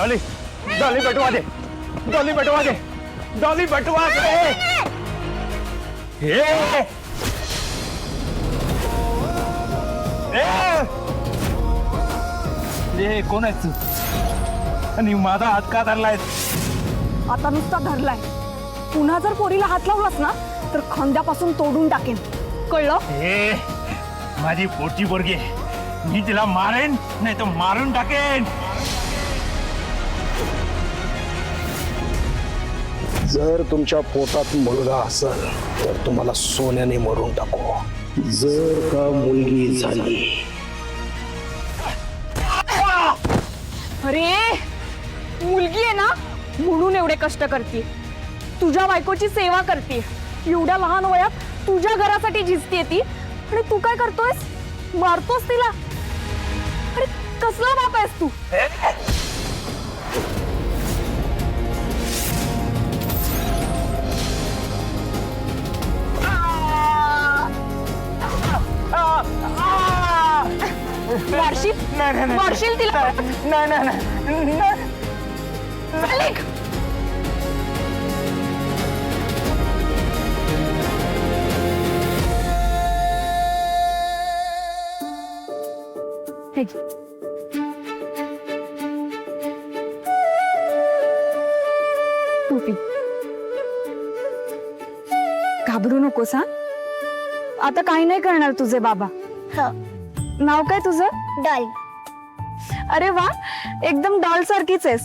Dolly Dolly बटवा दे, Dolly बटवा दे, Dolly बटवा दे। हे कोण आहेस तू आणि माझा हात का धरलाय? आता नुसता धरलाय, पुन्हा जर पोरीला हात लावलास ना तर खांद्यापासून तोडून टाकेन, कळलं? हे माझी पोटची पोरगी, मी तिला मारेन नाही तर मारून टाकेन। जर तुमच्या पोटात मुलगा असेल तर तुम्हाला सोन्याने मरून टाकू। जर का मुलगी झाली, अरे मुलगी आहे ना म्हणून एवढे कष्ट करते, तुझ्या बायकोची सेवा करते, एवढ्या लहान वयात तुझ्या घरासाठी झिजते ती, आणि तू काय करतोयस? मारतोस तिला? अरे कसला बाप आहेस तू? मारशील तिला? मालिक! हे घे. तू पी. घाबरू नकोस हा. आता काही नाही करणार तुझे बाबा. नाव काय तुझं? डॉल. अरे वा, एकदम डॉल सारखीच आहेस.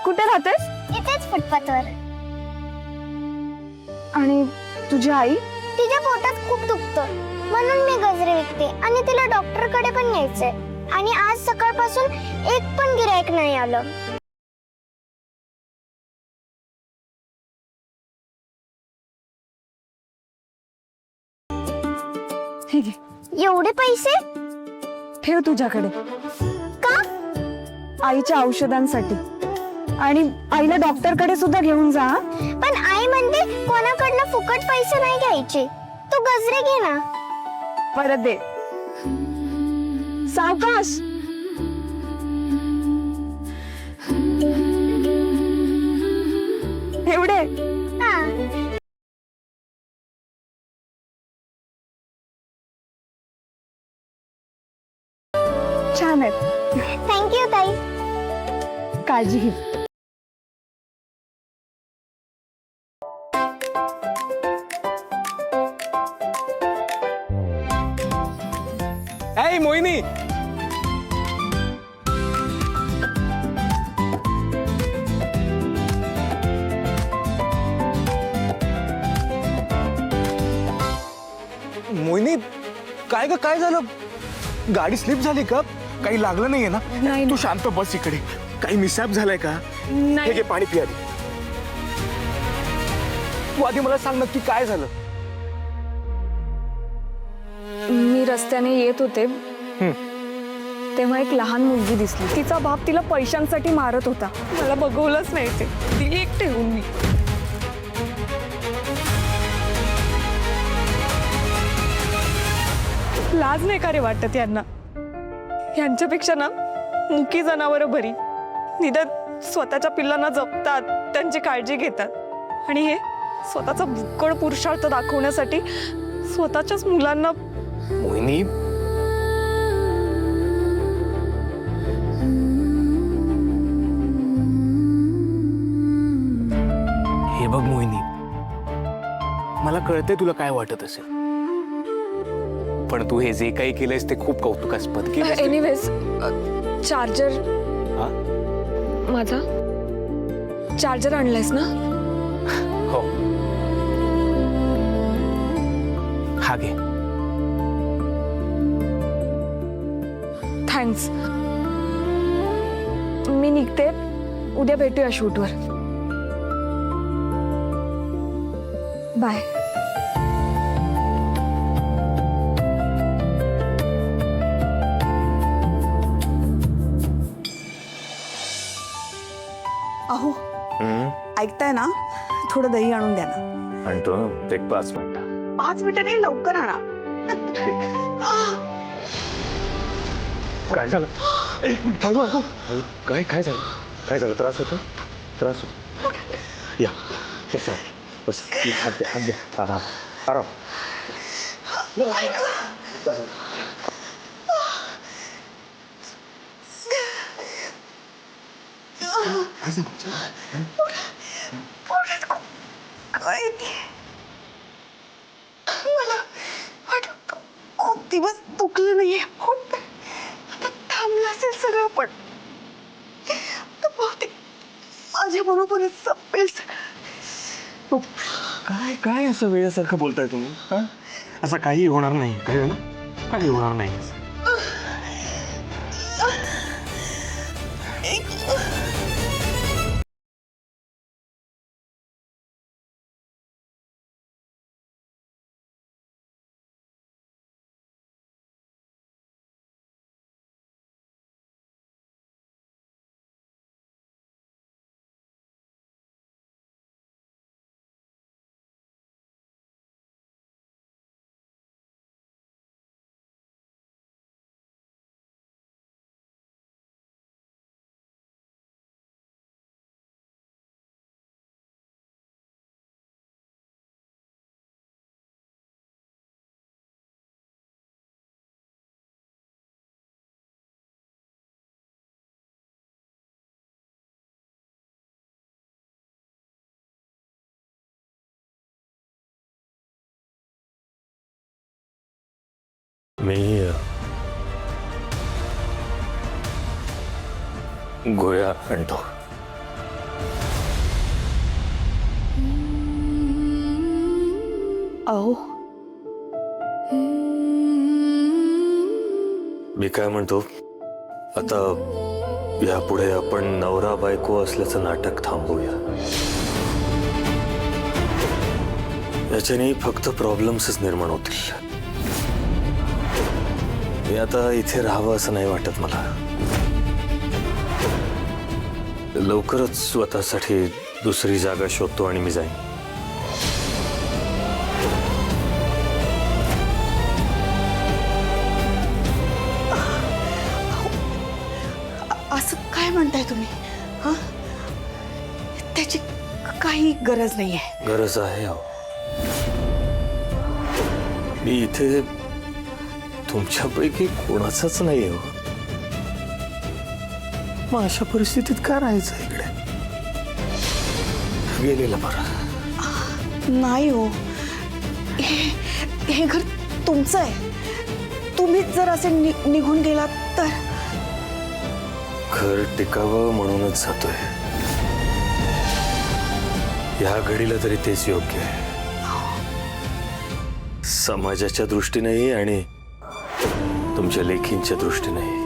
कुठे राहतेस? इथेच फुटपाथवर. आणि तुझी आई? तिच्या पोटात खूप दुखतं म्हणून मी गजरे विकते आणि तिला डॉक्टरकडे पण न्यायचंय. आणि आज सकाळपासून एक पण गिरायक नाही आलं. हे घे. एवढे पैसे? ठेव तुझ्याकडे. का? आईच्या औषधांसाठी. आणि आईला डॉक्टरकडे सुद्धा घेऊन जा. पण आई म्हणते कोणाकडनं फुकट पैसे नाही घ्यायचे. तू गजरे घे ना. परत दे. सावकाश. एवढे? हा. छान आहेत. थँक्यू ताई. काळजी घे. ऐ मोहिनी, मोहिनी काय ग, काय झालं? गाडी स्लिप झाली का? काही लागलं नाहीये ना? नाही. तू शांत बस इकडे. काही मिसॅप झालाय का? हे नाही. घे पाणी पी आधी. तू आधी मला सांग नक्की काय झालं? मी रस्त्याने येत होते तेव्हा एक लहान मुलगी दिसली. तिचा बाप तिला पैशांसाठी मारत होता. मला बघवलंच नाही ते. दिली एक ठेवून मी. लाज नाही का रे वाटत यांना? यांच्यापेक्षा ना मुकी जनावरं बरी. निदान स्वतःच्या पिल्लांना जपतात, त्यांची काळजी घेतात. आणि हे स्वतःचा भुक्कड पुरुषार्थ दाखवण्यासाठी स्वतःच्याच मुलांना. मोहिनी, हे बघ मोहिनी, मला कळतंय तुला काय वाटत असेल, पण तू हे जे काही केलंयस ते खूप कौतुकास्पद केलंयस. Anyways, charger. हा? माझा चार्जर आणलायस ना? हो. हा घे. थँक्स. मी निघते. उद्या भेटूया शूटवर. बाय. अहो, ऐकताय ना? थोडं दही आणून द्या ना. आणतो ना, एक 5 मिनिटं. 5 मिनिटं नाही, लवकर आणा. काय झालं काय काय झालं काय झालं त्रास होतो त्रास होतो या बस बस हात द्या आराम आराम काय ते? मला वाटत खूप दिवस दुखलं नाहीये खूप आता थांबलं असेल सगळं पण आता बहुतेक माझ्या बरोबरच संपेल सगळं. काय काय असं वेळासारखं बोलताय तुम्ही हा असं काही होणार नाही कळलं ना काही होणार नाही मी गोळ्या आणतो अहो मी काय म्हणतो आता यापुढे आपण नवरा बायको असल्याचं नाटक थांबवूया याच्याने फक्त प्रॉब्लेम्सच निर्माण होतील मी आता इथे राहावं असं नाही वाटत मला लवकरच स्वतःसाठी दुसरी जागा शोधतो आणि मी जाईन असं काय म्हणताय तुम्ही हा त्याची काही गरज नाहीये गरज आहे अहो मी इथे तुमच्यापैकी कोणाचाच नाही हो मग अशा परिस्थितीत का राहायचं इकडे गेलेलं बरं नाही हो हे घर तुमचं आहे तुम्हीच जर असे निघून गेलात तर घर टिकावं म्हणूनच जातोय या घडीला तरी तेच योग्य आहे समाजाच्या दृष्टीनेही आणि तुमच्या लेखींच्या दृष्टीनेही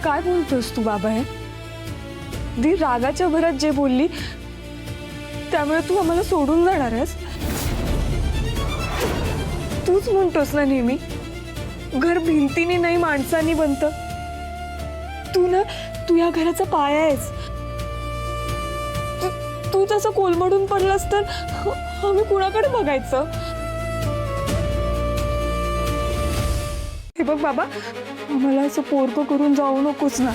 काय बोलतोस तू बाबा हे दी रागाच्या भरात जे बोलली त्यामुळे तू आम्हाला सोडून जाणार आहेस तूच म्हणतोस ना नेहमी घर भिंतीने नाही माणसांनी बनतं तू या घराचा पाया आहेस तू तसं कोलमडून पडलास तर आम्ही कुणाकडे बघायचं हे बघ बाबा आम्हाला असं पोरकं करून जाऊ नकोस ना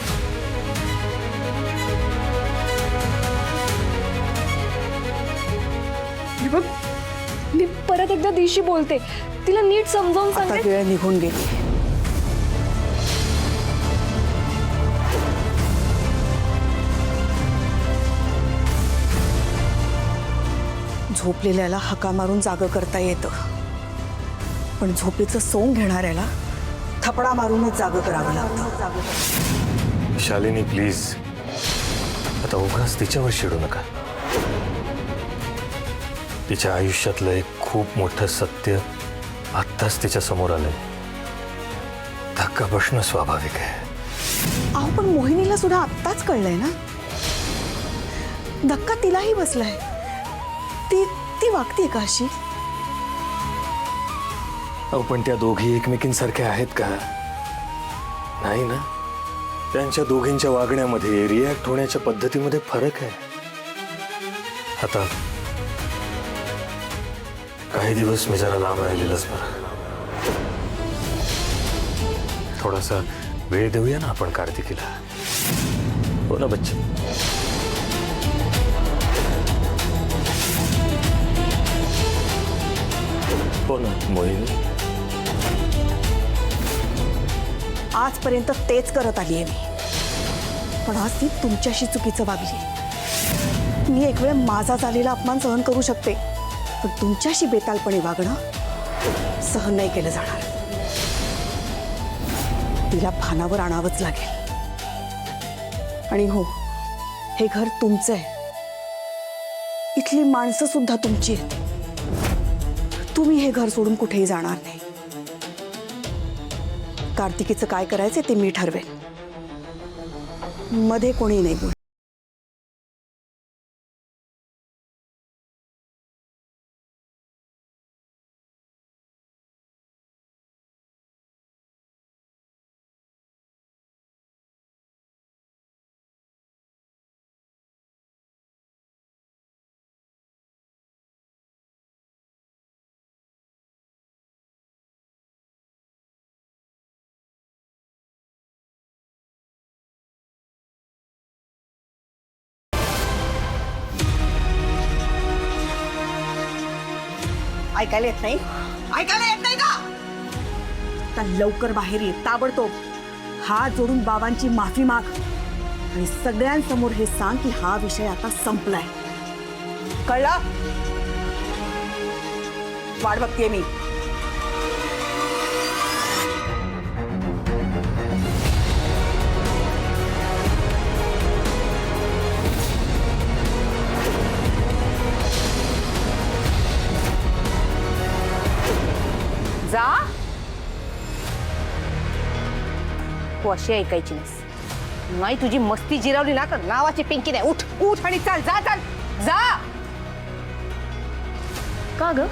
हे बघ मी परत एकदा दिवशी बोलते तिला नीट समजावून आता सांगते वेळ निघून गेली झोपलेल्याला हाका मारून जागं करता येतं पण झोपेचं सोंग घेणाऱ्याला थपडा मारूनच जागं करावं लागतं शालिनी प्लीज आता उगाच तिच्यावर चिडू नका तिच्या आयुष्यातलं एक खूप मोठं सत्य आत्ताच तिच्या समोर आलंय धक्का बसणं स्वाभाविक आहे अहो पण मोहिनीला सुद्धा आत्ताच कळलंय ना धक्का तिलाही बसलाय. ती ती वागते का अशी? अहो पण त्या दोघी एकमेकींसारख्या आहेत का? नाही ना. त्यांच्या दोघींच्या वागण्यामध्ये, रिॲक्ट होण्याच्या पद्धतीमध्ये फरक आहे. आता काही दिवस मी जरा लांब राहिलेलंच बरं. थोडासा वेळ देऊया ना आपण कार्तिकीला. हो ना बच्चे? हो ना मोहिनी? आजपर्यंत तेच करत आली आहे मी, पण आज ती तुमच्याशी चुकीचं वागली. मी एक वेळ माझा झालेला अपमान सहन करू शकते, पण तुमच्याशी बेतालपणे वागणं सहन नाही केलं जाणार. तिला भानावर आणावंच लागेल. आणि हो, हे घर तुमचं आहे, इथली माणसं सुद्धा तुमची आहेत. तुम्ही हे घर सोडून कुठेही जाणार नाही. कार्तिकीचं काय करायचं ते मी ठरवेन. मध्ये कोणी नाही बोल. ऐकायला येत नाही? ऐकायला येत नाही का? आता लवकर बाहेर ये, ताबडतोब. हात जोडून बाबांची माफी माग आणि सगळ्यांसमोर हे सांग की हा विषय आता संपलाय. कळलं? वाट बघतेय मी. जा. तू अशी ऐकायची नाही. तुझी मस्ती जिरवली ना तर नावाची पिंकी नाही. उठ उठ आणि चाल. जा चाल जा. का ग?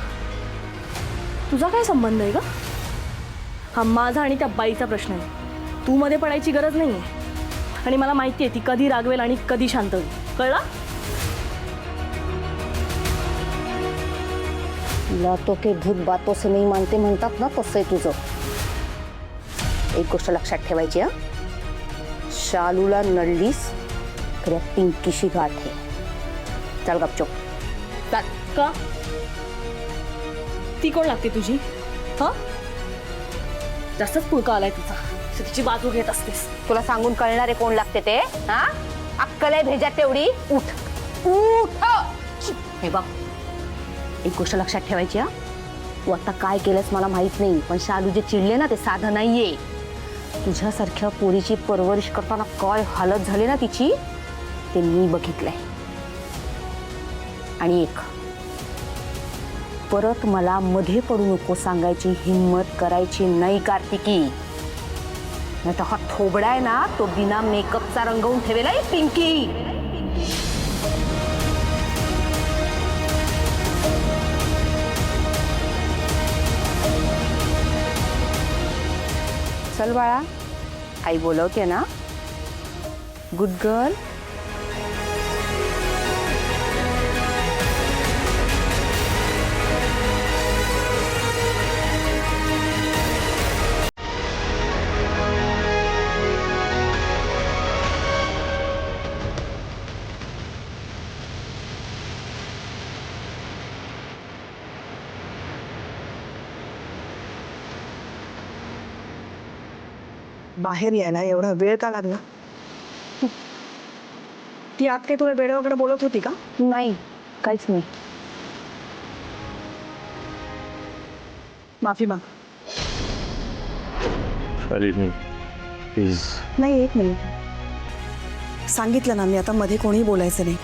तुझा काय संबंध आहे ग? हा माझा आणि त्या बाईचा प्रश्न आहे. तू मध्ये पडायची गरज नाहीये. आणि मला माहिती आहे ती कधी रागवेल आणि कधी शांत होईल. कळला? लातो के भूत बातों से नहीं मानते म्हणतात ना, तसं आहे तुझं. एक गोष्ट लक्षात ठेवायची. शालूला नडलीस तर या पिंकीशी गाठ आहे. चल गपचूप चल. का? ती कोण लागते तुझी? हा, जास्तच पुळका आलाय तुझा. तिची बाजू घेत असतेस. तुला सांगून कळणारे कोण लागते ते? हा, अक्कल आहे भेजात तेवढी. उठ उठ. हे बघ, एक गोष्ट लक्षात ठेवायची. तू आता काय केलंस मला माहित नाही, पण शालू जे चिडले ना ते साधं नाहीये. तुझ्यासारख्या पोरीची परवरिश करताना काय हालत झाली ना तिची, ते मी बघितलंय. आणि एक, परत मला मध्ये पडू नको सांगायची हिम्मत करायची नाही कार्तिकी. नाही तर हा थोबडा आहे ना, तो बिना मेकअपचा रंगवून ठेवेला पिंकी. चल बाळा, आई बोलवते ना. Good girl. बाहेर यायला एवढा वेळ का लागला? ती आत काही तुला वेळ वगैरे बोलत होती का? नाही, काहीच नाही. माफी माग. प्लीज. नाही, एक मिनिट. सांगितलं ना मी, आता मध्ये कोणी बोलायचं नाही.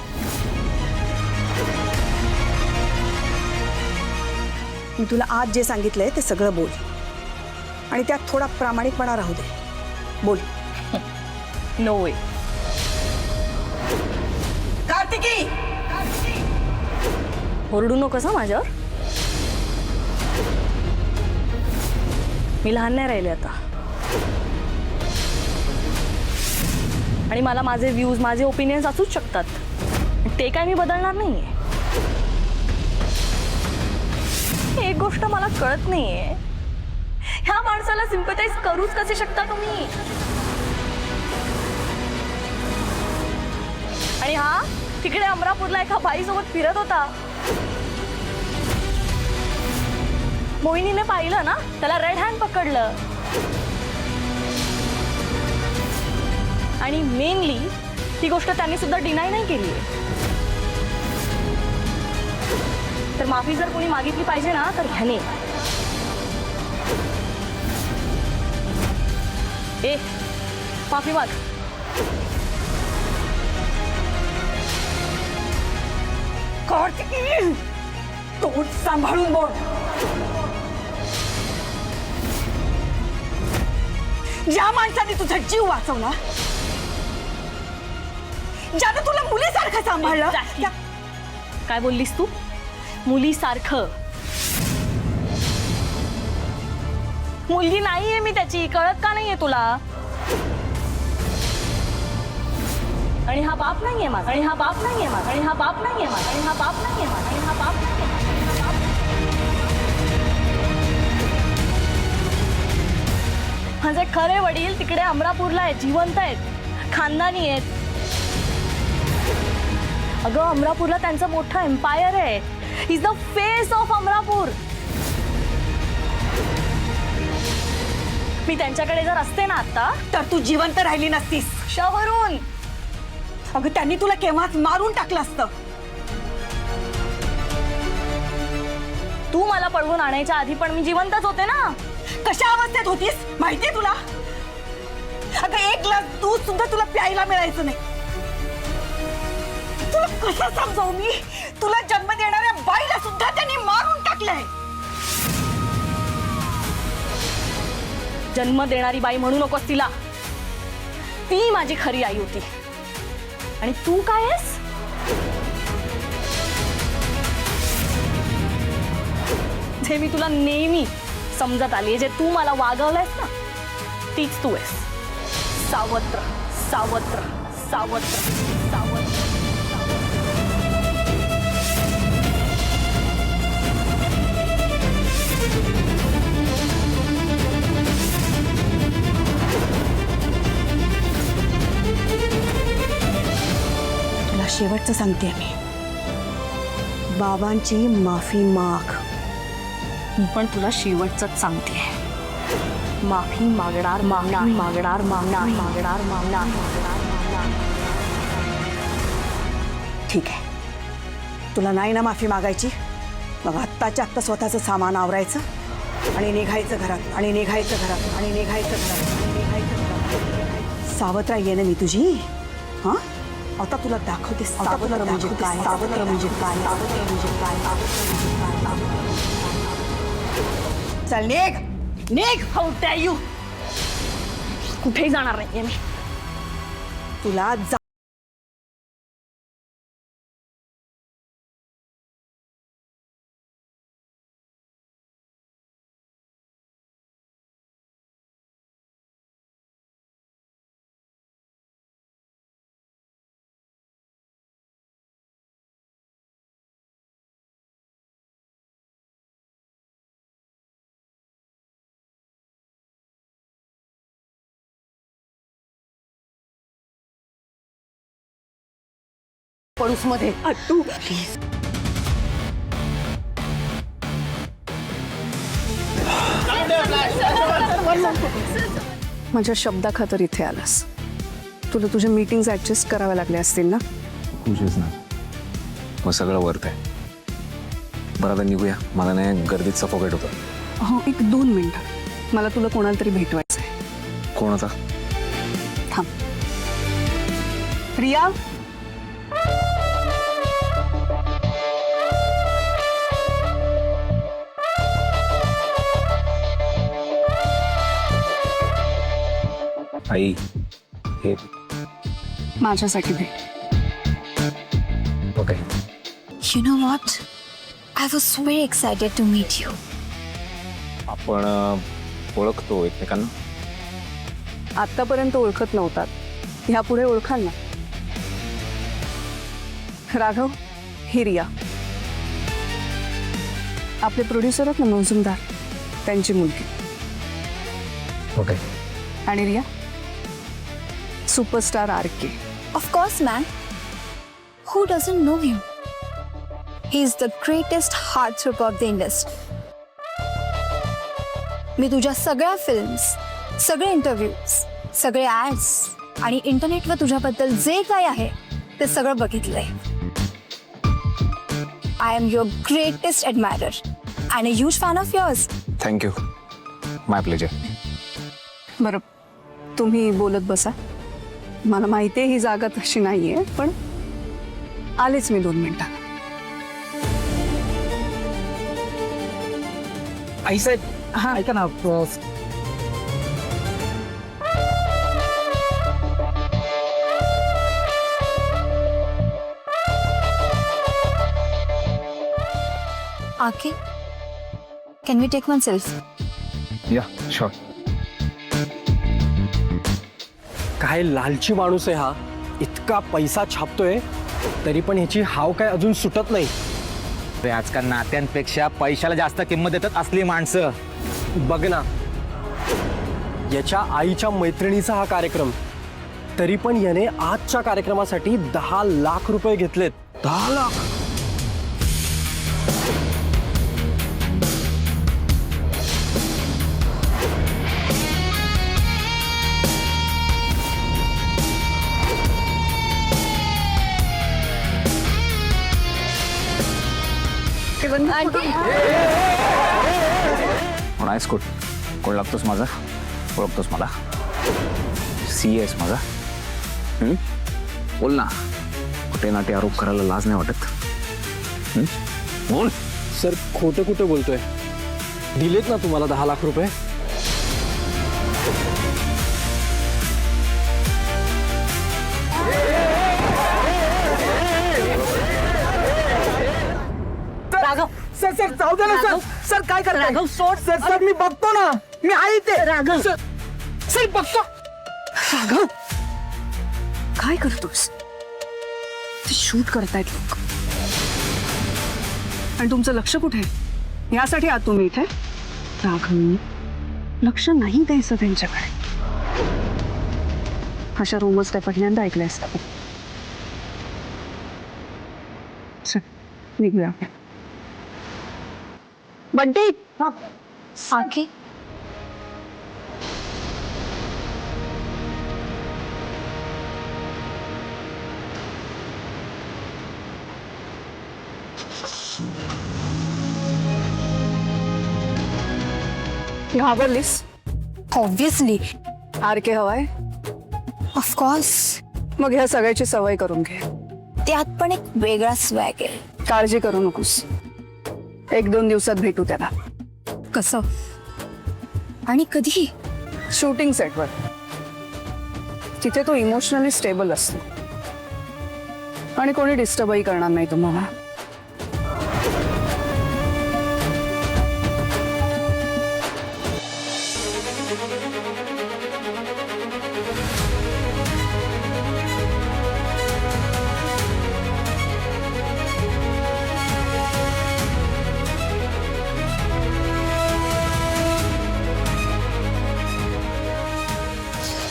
मी तुला आज जे सांगितलंय ते सगळं बोल, आणि त्यात थोडा प्रामाणिकपणा राहू दे. बोल. नो वे. कार्तिक कार्तिकी ओरडू नकोस हं माझ्यावर. मी लहान नाही राहिले आता, आणि मला माझे व्ह्यूज, माझे ओपिनियन्स असूच शकतात. ते काय मी बदलणार नाहीये. एक गोष्ट मला कळत नाहीये, ह्या माणसाला सिम्पथाइज करूच कसे शकता तुम्ही? आणि हा तिकडे अमरापूरला एका बाईसोबत फिरत होता. मोहिनीने पाहिलं ना, त्याला रेड हँड पकडलं. आणि मेनली ही गोष्ट त्यांनी सुद्धा डिनाय नाही केली. तर माफी जर कोणी मागितली पाहिजे ना, तर ह्याने. ए, माफी माग. कार्तिकी तोंड सांभाळून बोल. ज्या माणसाने तुझा जीव वाचवला, ज्यानं तुला मुलीसारखं सांभाळलं. काय बोललीस तू? मुलीसारखं? मुलगी नाहीये मी त्याची, कळत का नाहीये तुला? आणि हा बाप नाहीये माझा, आणि हा बाप नाहीये माझा, आणि हा बाप नाहीये माझा, आणि हा बाप नाहीये माझा, आणि हा बाप नाहीये माझा. माझे खरे वडील तिकडे अमरापूरला आहेत, जिवंत आहेत, खानदानी आहेत. अगं अमरापूरला त्यांचं मोठं एम्पायर आहे. Is the face of Amarapur. मी त्यांच्याकडे जर असते ना आता, तर तू जिवंत राहिली नसतीस. कशावरून? अगं त्यांनी तुला केव्हाच मारून टाकलं असतं. तू मला पळवून आणायच्या आधी पण मी जिवंतच होते ना. कशा अवस्थेत होतीस माहितीये तुला? अगं एक ग्लास दूध सुद्धा तुला प्यायला मिळायचं नाही. तुला कसं समजावू मी? तुला जन्म देणाऱ्या बाईला सुद्धा त्यांनी मारून टाकलंय. जन्म देणारी बाई म्हणू नकोस तिला. ती माझी खरी आई होती. आणि तू काय आहेस? जे मी तुला नेहमी समजत आली, जे तू मला वागवलंयस ना, तीच तू आहेस. सावत्र सावत्र सावत्र सावत्र. तुला शेवटचं सांगते मी, बाबांची माफी माग. मी पण तुला शेवटचंच सांगते, माफी मागणार मागणार मागणार मागणार मागणार मागणार मागणार. ठीक आहे, तुला नाही ना माफी मागायची? मग आत्ताच्या आत्ता स्वतःचं सामान आवरायचं आणि निघायचं घरात, आणि निघायचं घरात, आणि निघायचं घरात, आणि निघायचं घरात. सावत्रा ये ना मी तुझी. हा, आता तुला दाखवते सावत्र म्हणजे काय, सावत्र म्हणजे काय, सावत्र म्हणजे काय, सावत्र म्हणजे काय. चल निघ निघ. How dare you. कुठेही जाणार नाहीये मी. तुला पडूस मध्ये. तू प्लीज. माझ्या शब्दाखातर इथे आलास. तुला तुझ्या मीटिंग्स ऍडजस्ट कराव्या लागल्या असतील ना? तुझेच ना, मग सगळं वर्थ आहे. बरं आता निघूया, मला नाही गर्दीत सफोकेट होतं. हो, एक 2 मिनिटं. मला तुला कोणाला तरी भेटवायचं आहे. कोण होता? थांब. प्रिया, आई, हे माझ्यासाठी भेट. Okay. You know what? I was very excited to meet you. आपण ओळखतो एकमेकांना. आतापर्यंत ओळखत नव्हतात, ह्यापुढे ओळखाल ना. राघव, ही रिया. आपले प्रोड्युसर आहेत ना मौजुमदार, त्यांची मुलगी. ओके. आणि Riya superstar RK. Of course, man. Who doesn't know him? He's the greatest heartthrob of the industry. मी तुझ्या सगळ्या फिल्म्स, सगळे इंटरव्ह्यूज, सगळे ॲड्स आणि इंटरनेटवर तुझ्याबद्दल जे काय आहे ते सगळं बघितलंय. I am your greatest admirer and a huge fan of yours. Thank you. My pleasure. बरं, तुम्ही बोलत बसा. मला माहिती आहे ही जागा तशी नाही आहे, पण आलेच मी 2 मिनिटात. आई साहेब, हा, ऐका ना. आके, can we take one selfie? या शुअर. काय लालची माणूस आहे हा. इतका पैसा छापतोय तरी पण ह्याची हाव काय अजून सुटत नाही. ते आजकाल नात्यांपेक्षा पैशाला जास्त किंमत देतात असली माणसं. बघ ना, याच्या आईच्या मैत्रिणीचा हा कार्यक्रम, तरी पण याने आजच्या कार्यक्रमासाठी 10 लाख रुपये घेतलेत. 10 लाख. म्हणायस कोण लागतोस माझा? ओळखतोस मला? CS माझा? बोल ना. कुठे नाटे आरोप करायला लाज नाही वाटत? बोल. सर, खोटं कुठं बोलतोय? दिलेत ना तुम्हाला 10 लाख रुपये. राघव, सर सर जाऊ दे ना सर. सर काय करताय? राघव, सोड. सर सर मी बघतो ना. मी आहे ते. राघव. सर बघतो. राघव, काय करतोस? ते शूट करतायत लोक, आणि तुमचं लक्ष कुठे आहे? यासाठी आत तुम्ही इथे? राघव, लक्ष नाही द्यायचं त्यांच्याकडे. अशा रूमर्स त्या पहिल्यांदा ऐकल्या असतात. चल, निघूया. बंटी, आके, घाबरलीस? ऑब्विसली. RK हवाय? ऑफकोर्स. मग ह्या सगळ्याची सवय करून घे. त्यात पण एक वेगळा स्वॅग आहे. काळजी करू नकोस. 1-2 दिवसात भेटू त्याला. कसं आणि कधी? शूटिंग सेटवर. तिथे तो इमोशनली स्टेबल असतो आणि कोणी डिस्टर्बही करणार नाही तुम्हाला.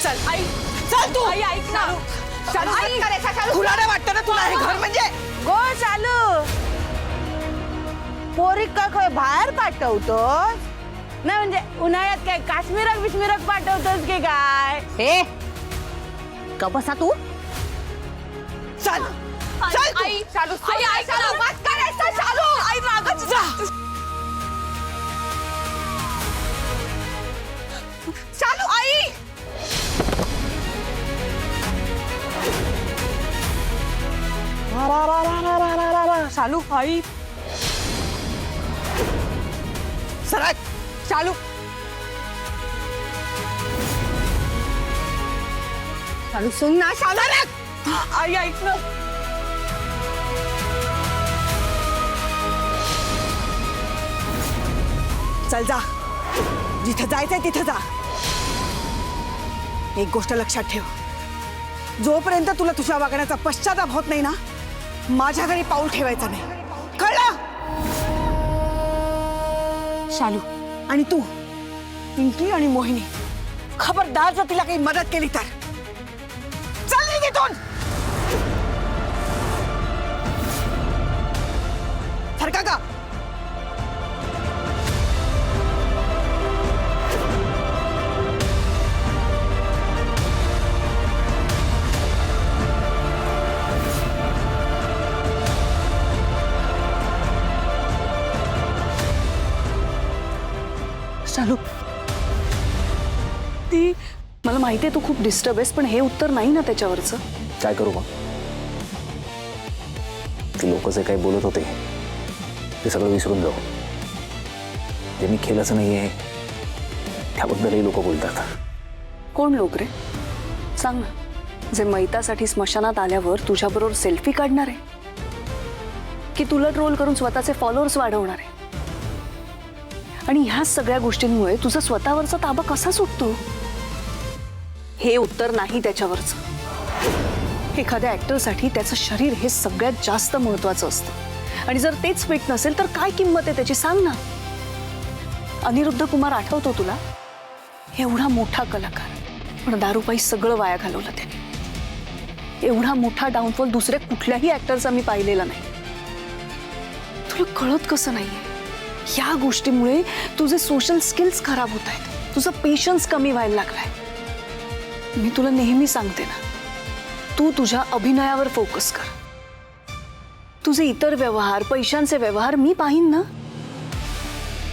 चल आई, चल तू. आई ऐक ना. चालू करायचा. चालू तुला नाही वाटतं ना तुला हे घर म्हणजे गो चालू. पोरी काय बाहेर पाठवतो नाही म्हणजे उन्हाळ्यात काय काश्मीरक पाठवतोस की काय? हे का बसा तू? चल चल आई. चालू आई ऐक ना. वाच करायचा. चालू आई मागच जा. चालू आई. चालू आई. सरळ चालू. चालू सुन ना. चालू आई ऐक ना. चल जा, जिथं जायचंय तिथं जा. एक गोष्ट लक्षात ठेव, जोपर्यंत तुला तुझ्या वागण्याचा पश्चाताप होत नाही ना, माझ्या घरी पाऊल ठेवायचं नाही, कळलं? शालू आणि तू, पिंकी आणि मोहिनी, खबरदार जर तिला काही मदत केली तर चल निघ इथून. सरका का? चालू ती मला माहिती आहे तू खूप डिस्टर्ब आहेस, पण हे उत्तर नाही ना त्याच्यावरचं. काय करू मग? ती लोक जे काही बोलत होते ते सगळं विसरून जाऊ. जे मी केलंच नाहीये त्याबद्दलही लोक बोलतात. कोण लोक रे? सांग ना. जे मैतासाठी स्मशानात आल्यावर तुझ्याबरोबर सेल्फी काढणार आहे, की तुला ट्रोल करून स्वतःचे फॉलोअर्स वाढवणार आहे? आणि ह्या सगळ्या गोष्टींमुळे तुझा स्वतःवरचा ताबा कसा सुटतो? हे उत्तर नाही त्याच्यावरचं. एखाद्या ऍक्टरसाठी त्याचं शरीर हे सगळ्यात जास्त महत्वाचं असतं, आणि जर तेच फिट नसेल तर काय किंमत आहे त्याची? सांग ना. अनिरुद्ध कुमार आठवतो तुला? एवढा मोठा कलाकार, पण दारूपायी सगळं वाया घालवलं त्याने. एवढा मोठा डाऊनफॉल दुसऱ्या कुठल्याही ऍक्टरचा मी पाहिलेला नाही. तुला कळत कसं नाहीये? या गोष्टीमुळे तुझे सोशल स्किल्स खराब होत आहेत, तुझा पेशन्स कमी व्हायला लागलाय. मी तुला नेहमी सांगते ना, तू तुझ्या अभिनयावर फोकस कर. तुझे इतर व्यवहार, पैशांचे व्यवहार मी पाहीन ना.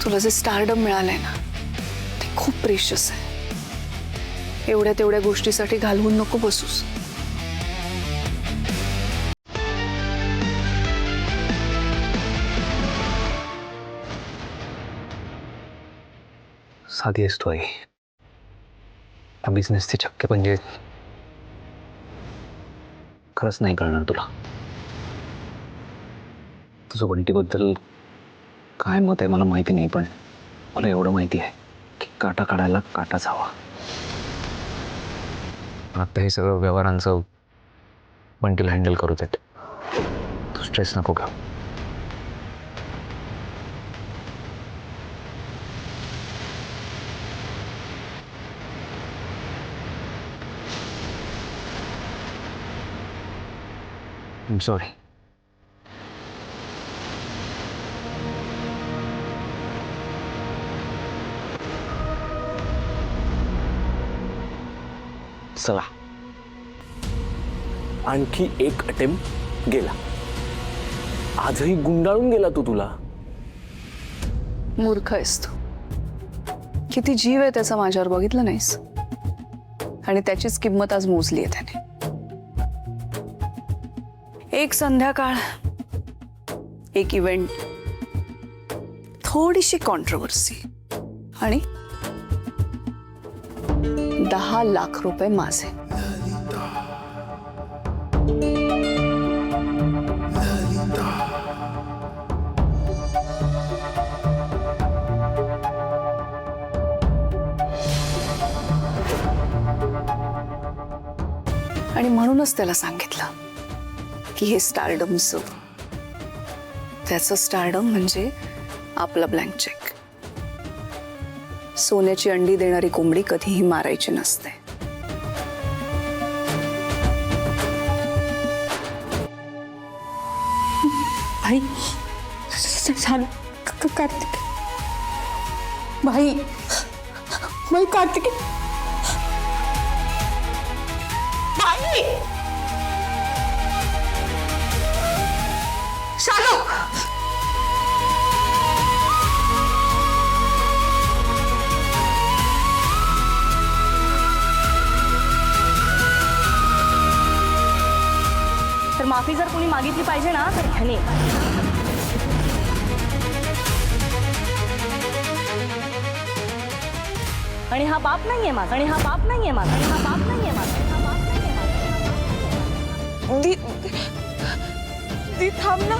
तुला जे स्टारडम मिळालंय ना ते खूप प्रेशियस आहे. एवढ्या तेवढ्या गोष्टीसाठी घालवून नको बसूस. साधी असतो आई. हा बिझनेसचे चक्के म्हणजे खरंच नाही कळणार तुला. तुझं बंटीबद्दल काय मत आहे मला माहिती नाही, पण मला एवढं माहिती आहे की काटा काढायला काटाच हवा. आता हे सगळं व्यवहारांचं बंटीला हँडल करू देत. तू स्ट्रेस नको घेऊ. I'm sorry. चला, आणखी एक अटेम्प्ट गेला. आजही गुंडाळून गेला तू. तुला मूर्ख आहेस तू. किती जीव आहे त्याचा माझ्यावर, बघितलं नाहीस? आणि त्याचीच किंमत आज मोजली आहे त्याने. एक संध्याकाळ, एक इव्हेंट, थोडीशी कॉन्ट्रोवर्सी, आणि 10 लाख रुपये माझे. आणि म्हणूनच त्याला सांगितलं की हे स्टारडमचं, त्याचं स्टारडम म्हणजे आपला ब्लँक चेक. सोन्याची अंडी देणारी कोंबडी कधीही मारायची नसते. भाई कार्तिक, भाई भाई कार्तिक, भाई शालू. तर माफी जर कोणी मागितली पाहिजे ना तर ह्याने. आणि हा बाप नाहीये माझा, आणि हा बाप नाहीये माझा, आणि हा बाप नाहीये माझा, हा बाप नाहीये माझा. दी थांब ना.